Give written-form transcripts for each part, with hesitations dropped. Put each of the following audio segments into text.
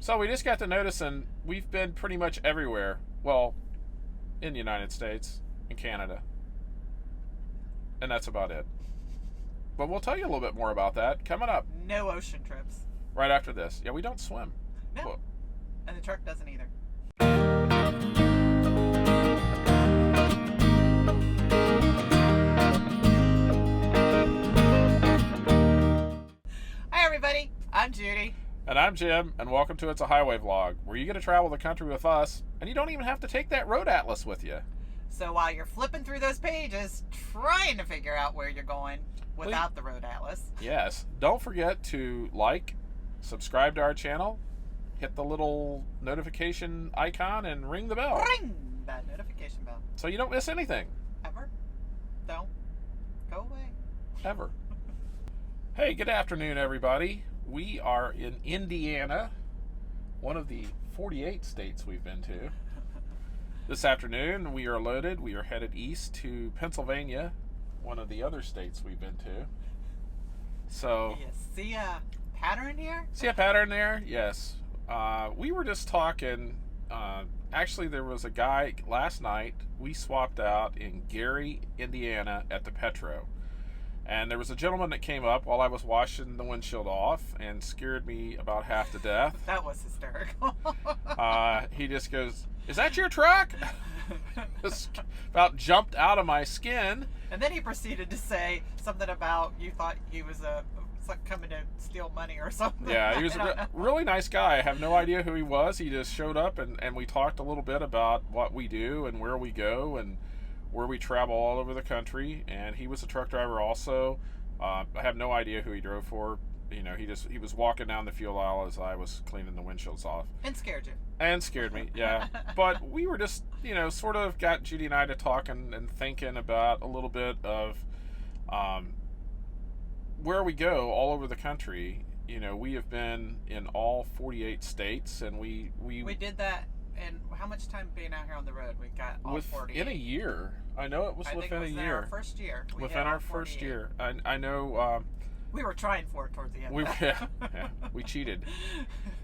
So we just got to noticing we've been pretty much everywhere. Well, in the United States and Canada. And that's about it. But we'll tell you a little bit more about that coming up No ocean trips. right after this. Yeah, we don't swim. No. Well, And the truck doesn't either. Hi, everybody. I'm Judy. and I'm Jim, and welcome to It's a Highway Vlog, where you get to travel the country with us, and you don't even have to take that road atlas with you. So while you're flipping through those pages, trying to figure out where you're going without the road atlas. Yes. Don't forget to like, subscribe to our channel, hit the little notification icon, and ring the bell Ring that notification bell. so you don't miss anything. Ever? Don't go away. Ever. Hey, good afternoon, everybody. We are in Indiana, one of the 48 states we've been to. This afternoon, we are loaded. We are headed east to Pennsylvania, one of the other states we've been to. So, You see a pattern here? see a pattern there? Yes. We were just talking. Actually, there was a guy last night we swapped out in Gary, Indiana at the Petro. And there was a gentleman that came up while I was washing the windshield off and scared me about half to death. That was hysterical. He just goes, "Is that your truck?" Just about jumped out of my skin. And then he proceeded to say something about you thought he was coming to steal money or something. Yeah, he was I don't know. a really nice guy. I have no idea who he was. He just showed up and we talked a little bit about what we do and where we go and where we travel all over the country. And he was a truck driver also. I have no idea who he drove for. You know, he was walking down the fuel aisle as I was cleaning the windshields off. And scared you. And scared me, yeah. But we were just, sort of got Judy and I to talking and thinking about a little bit of where we go all over the country. We have been in all 48 states, and we did that. And how much time being out here on the road? We got all 48. within a year. I know it was I think within it was a in year. our first year. We Within hit all our first 48. year, I know. We were trying for it towards the end. We cheated.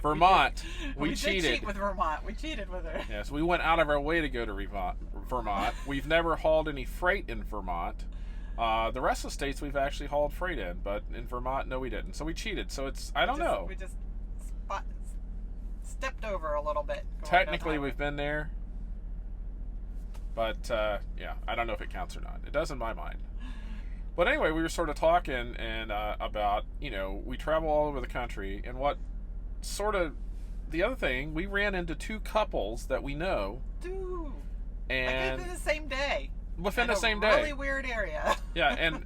Vermont, we did cheated. cheat with Vermont. We cheated with her. Yes, we went out of our way to go to Vermont. We've never hauled any freight in Vermont. The rest of the states we've actually hauled freight in, but in Vermont, no, we didn't. So we cheated. So I don't know. We just stepped over a little bit. Technically, we've been there, but yeah, I don't know if it counts or not. It does in my mind. But anyway, we were sort of talking and about, we travel all over the country, and what sort of the other thing, we ran into two couples that we know, Dude. and Within the same day. within In the a same day. Really weird area. Yeah, and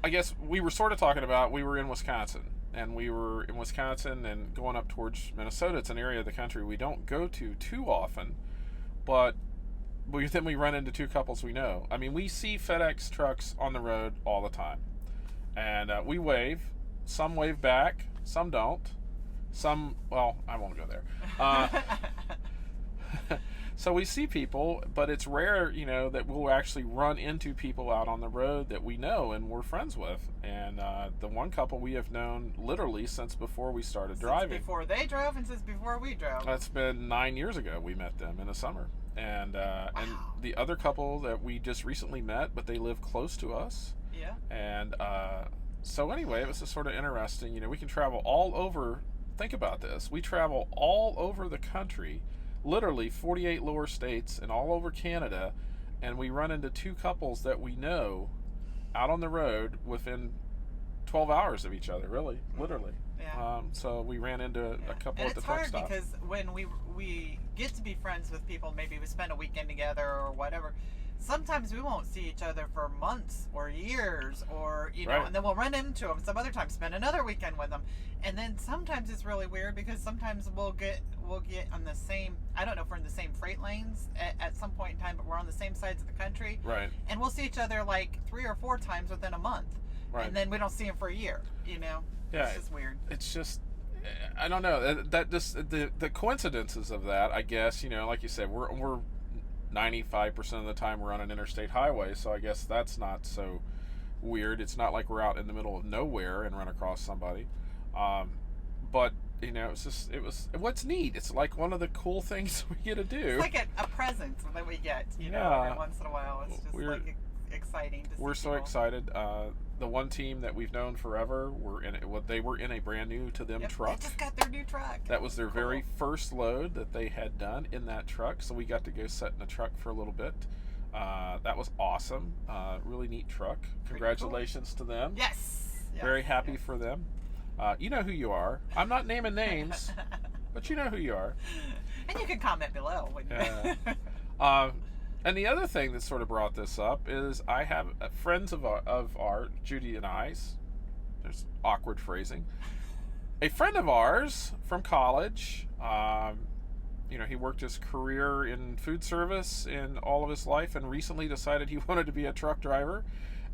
I guess we were sort of talking about, we were in Wisconsin, and we were in Wisconsin and going up towards Minnesota. It's an area of the country we don't go to too often, but then we run into two couples we know. I mean, we see FedEx trucks on the road all the time, and we wave. Some wave back, some don't. Some, well, I won't go there. So we see people, but it's rare, that we'll actually run into people out on the road that we know and we're friends with. And the one couple we have known literally since before we started driving. Since before they drove and since before we drove. That's been 9 years ago we met them in the summer. And and the other couple that we just recently met, but they live close to us. Yeah. And so anyway, it was just sort of interesting. We can travel all over. Think about this. We travel all over the country, literally 48 lower states and all over Canada, and we run into two couples that we know out on the road within 12 hours of each other, really, literally. Yeah. So we ran into a couple and at the it's truck hard stop. because when we get to be friends with people, maybe we spend a weekend together or whatever, sometimes we won't see each other for months or years or Right. and then we'll run into them some other time, spend another weekend with them, and then sometimes it's really weird because sometimes we'll get on the same, I don't know if we're in the same freight lanes at some point in time, but we're on the same sides of the country, Right. and we'll see each other like 3 or 4 times within a month, Right. and then we don't see them for a year. Yeah, It's just weird. It's just, I don't know, that just the coincidences of that, I guess. Like you said, we're 95% of the time we're on an interstate highway, so I guess that's not so weird. It's not like we're out in the middle of nowhere and run across somebody. But you know, it was what's neat. It's like one of the cool things we get to do. It's like a present that we get, you know, Yeah. every once in a while. It's just like exciting to see. We're so people. excited. The one team that we've known forever, they were in a brand new to them Yep, truck. They just got their new truck. That was their Cool. very first load that they had done in that truck, so we got to go sit in the truck for a little bit. That was awesome. Really neat truck. Congratulations to them. Yes. Very happy for them. You know who you are. I'm not naming names, but you know who you are. And you can comment below. When And the other thing that sort of brought this up is I have friends of our Judy and I's. There's awkward phrasing. A friend of ours from college. You know, he worked his career in food service in all of his life, and recently decided he wanted to be a truck driver.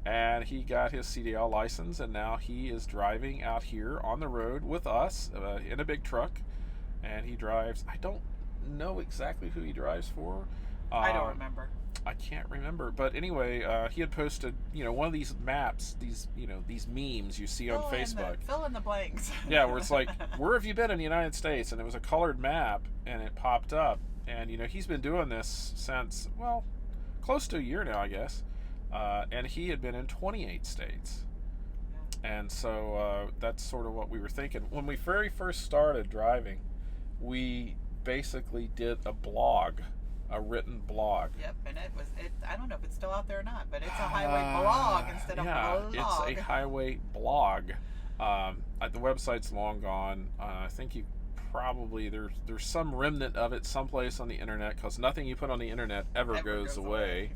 And he got his CDL license, and now he is driving out here on the road with us in a big truck. And he drives. I don't know exactly who he drives for. I don't remember. I can't remember, but anyway, he had posted, you know, one of these maps, these memes you see on Facebook. Fill in the blanks. Yeah, where it's like, where have you been in the United States? And it was a colored map, and it popped up. And you know, he's been doing this since, well, close to a year now, I guess. And he had been in 28 states. And so that's sort of what we were thinking when we very first started driving. We basically did a written blog. Yep, and I don't know if it's still out there or not, but it's a highway blog instead of blog. It's a highway blog. The website's long gone. I think you probably there's some remnant of it someplace on the internet, because nothing you put on the internet ever goes away.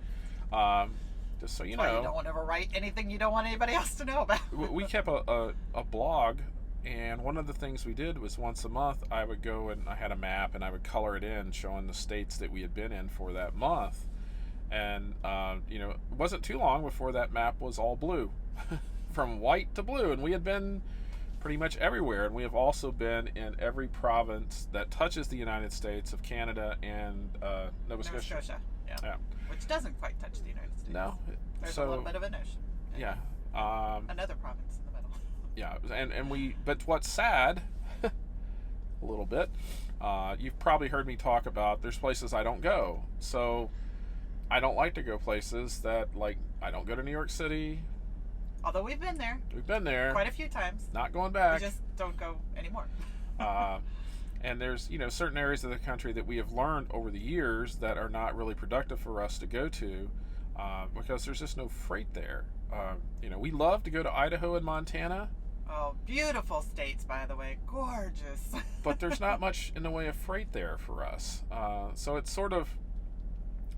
Just so you know, you don't ever write anything you don't want anybody else to know about. We kept a blog. And one of the things we did was once a month, I would go and I had a map and I would color it in, showing the states that we had been in for that month. And, you know, it wasn't too long before that map was all blue, from white to blue. And we had been pretty much everywhere. And we have also been in every province that touches the United States of Canada and Nova Scotia. Yeah. Which doesn't quite touch the United States. No. There's a little bit of an ocean. Yeah. Another province. Yeah, but what's sad, a little bit, you've probably heard me talk about there's places I don't go. So I don't like to go places that, like, I don't go to New York City. Although we've been there. We've been there. Quite a few times. Not going back. We just don't go anymore. And there's, you know, certain areas of the country that we have learned over the years that are not really productive for us to go to because there's just no freight there. You know, we love to go to Idaho and Montana. Oh, beautiful states, by the way. Gorgeous. But there's not much in the way of freight there for us. So it's sort of,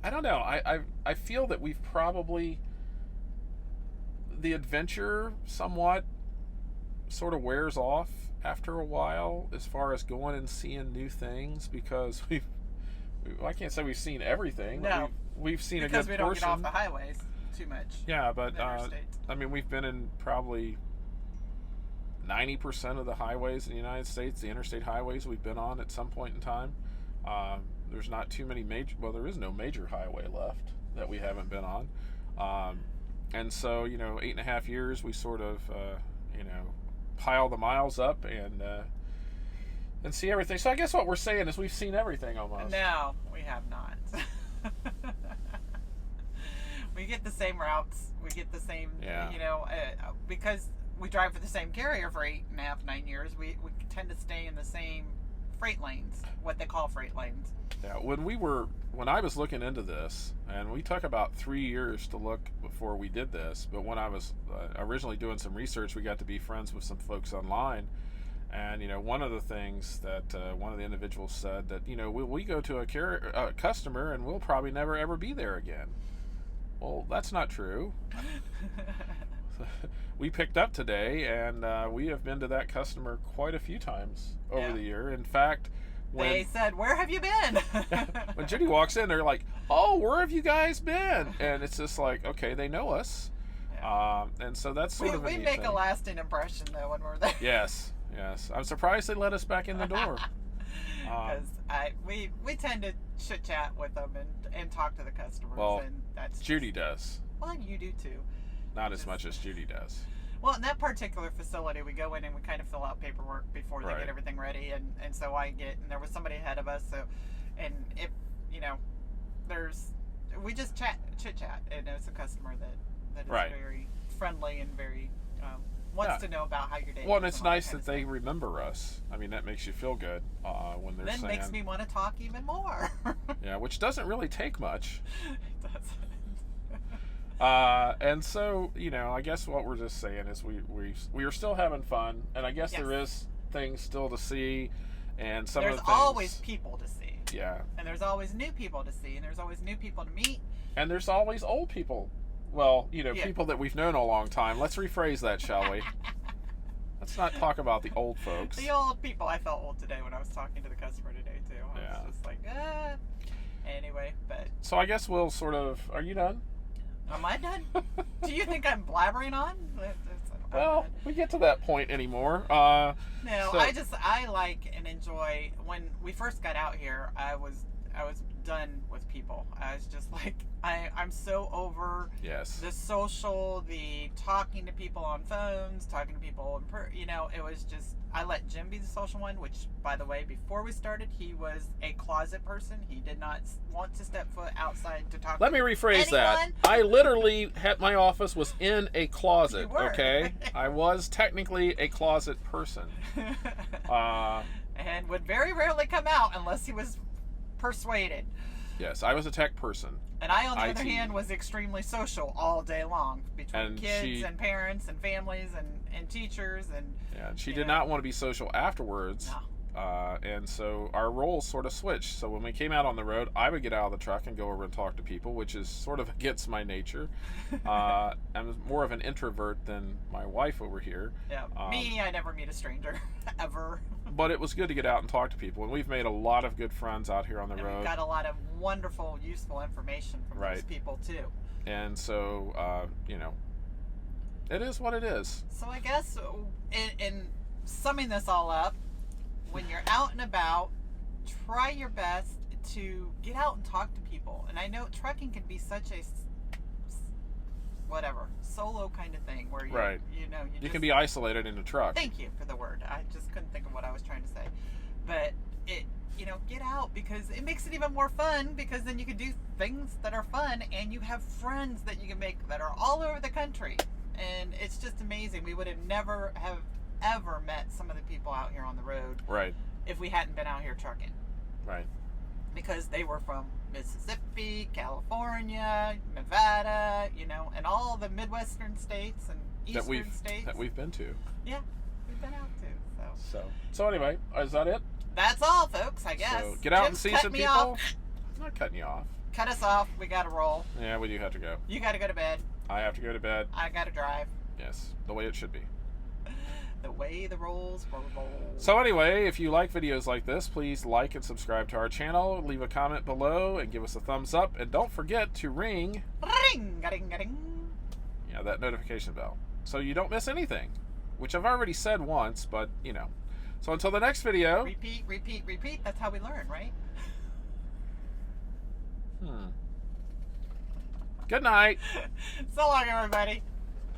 I don't know. I feel that we've probably, the adventure somewhat sort of wears off after a while as far as going and seeing new things, because I can't say we've seen everything. No. But we've seen a good portion. Because we don't get off the highways too much. Yeah, but I mean, we've been in probably 90% of the highways in the United States, the interstate highways we've been on at some point in time. There's not too many there is no major highway left that we haven't been on. And so, you know, 8.5 years, we sort of, you know, pile the miles up and see everything. So I guess what we're saying is we've seen everything almost. No, we have not. We get the same routes. We get the same, you know, because we drive for the same carrier for 8.5, 9 years. We tend to stay in the same freight lanes, what they call freight lanes. Yeah, when I was looking into this, and we took about 3 years to look before we did this, but when I was originally doing some research, we got to be friends with some folks online. And, you know, one of the things that one of the individuals said that, you know, we go to a customer and we'll probably never ever be there again. Well, that's not true. We picked up today, and we have been to that customer quite a few times over the year. In fact, they said, "Where have you been?" When Judy walks in, they're like, "Oh, where have you guys been?" And it's just like, okay, they know us. Yeah. And so that's sort of a we neat make thing. A lasting impression, though, when we're there. Yes. I'm surprised they let us back in the door. Because we tend to chit chat with them and talk to the customers. Well, and that's Judy does. Well, you do too. Not as much as Judy does. Well, in that particular facility, we go in and we kind of fill out paperwork before they Right. get everything ready, and so and there was somebody ahead of us, so, and if, you know, we just chit chat, and it's a customer that is Right. very friendly and very, wants to know about how your day Well, is and it's all that nice kind that of they stuff. remember us. I mean, that makes you feel good when they're Then saying, makes me want to talk even more. yeah, which doesn't really take much. It doesn't. And so, you know, I guess what we're just saying is we are still having fun, and I guess Yes. there is things still to see, and some There's of the things, always people to see, yeah, and there's always new people to see, and there's always new people to meet. and there's always old people. Well, you know, Yeah. people that we've known a long time. Let's rephrase that, shall we? Let's not talk about the old folks. The old people. I felt old today when I was talking to the customer today too. I Yeah. was just like, Anyway, but So I guess we'll sort of. Are you done? am I done? Do you think I'm blabbering on? Well, we get to that point anymore. No, so- I like and enjoy. When we first got out here, I was done with people. I was just like, I'm so over Yes. the social, the talking to people on phones, talking to people it was just, I let Jim be the social one, which, by the way, before we started, he was a closet person. He did not want to step foot outside to talk Let to me rephrase that. anyone. I literally had my office was in a closet. You were. Okay, I was technically a closet person. And would very rarely come out unless he was persuaded. Yes, I was a tech person. And I, on the IT. other hand, was extremely social all day long between And kids and parents and families and teachers and Yeah, she You did know. not want to be social afterwards. no. And so our roles sort of switched. So when we came out on the road, I would get out of the truck and go over and talk to people, which is sort of against my nature. I'm more of an introvert than my wife over here. Yeah, me, I never meet a stranger ever. But it was good to get out and talk to people. And we've made a lot of good friends out here on the And road. we've got a lot of wonderful, useful information from those Right. people too. And so, you know, it is what it is. So I guess in summing this all up, when you're out and about, try your best to get out and talk to people. And I know trucking can be such a solo kind of thing where Right. you You just, can be isolated in a truck. Thank you for the word. I just couldn't think of what I was trying to say. But get out, because it makes it even more fun, because then you can do things that are fun and you have friends that you can make that are all over the country. And it's just amazing. We would have never have ever met some of the people out here on the road Right, if we hadn't been out here trucking, right. because they were from Mississippi, California, Nevada, and all the Midwestern states and Eastern states. That we've been to. Yeah, we've been out too. So anyway, is that it? That's all, folks, I guess. So get out and Jim's see cut some me people. off. I'm not cutting you off. Cut us off. We got to roll. Yeah, we do have to go. You got to go to bed. I have to go to bed. I got to drive. Yes, the way it should be. The way the rolls roll. So anyway, if you like videos like this, please like and subscribe to our channel, leave a comment below, and give us a thumbs up. And don't forget to ring Ring-a-ding-a-ding. that notification bell so you don't miss anything, which I've already said once, but So until the next video. Repeat, repeat, repeat. That's how we learn, right? Good night. So long, everybody.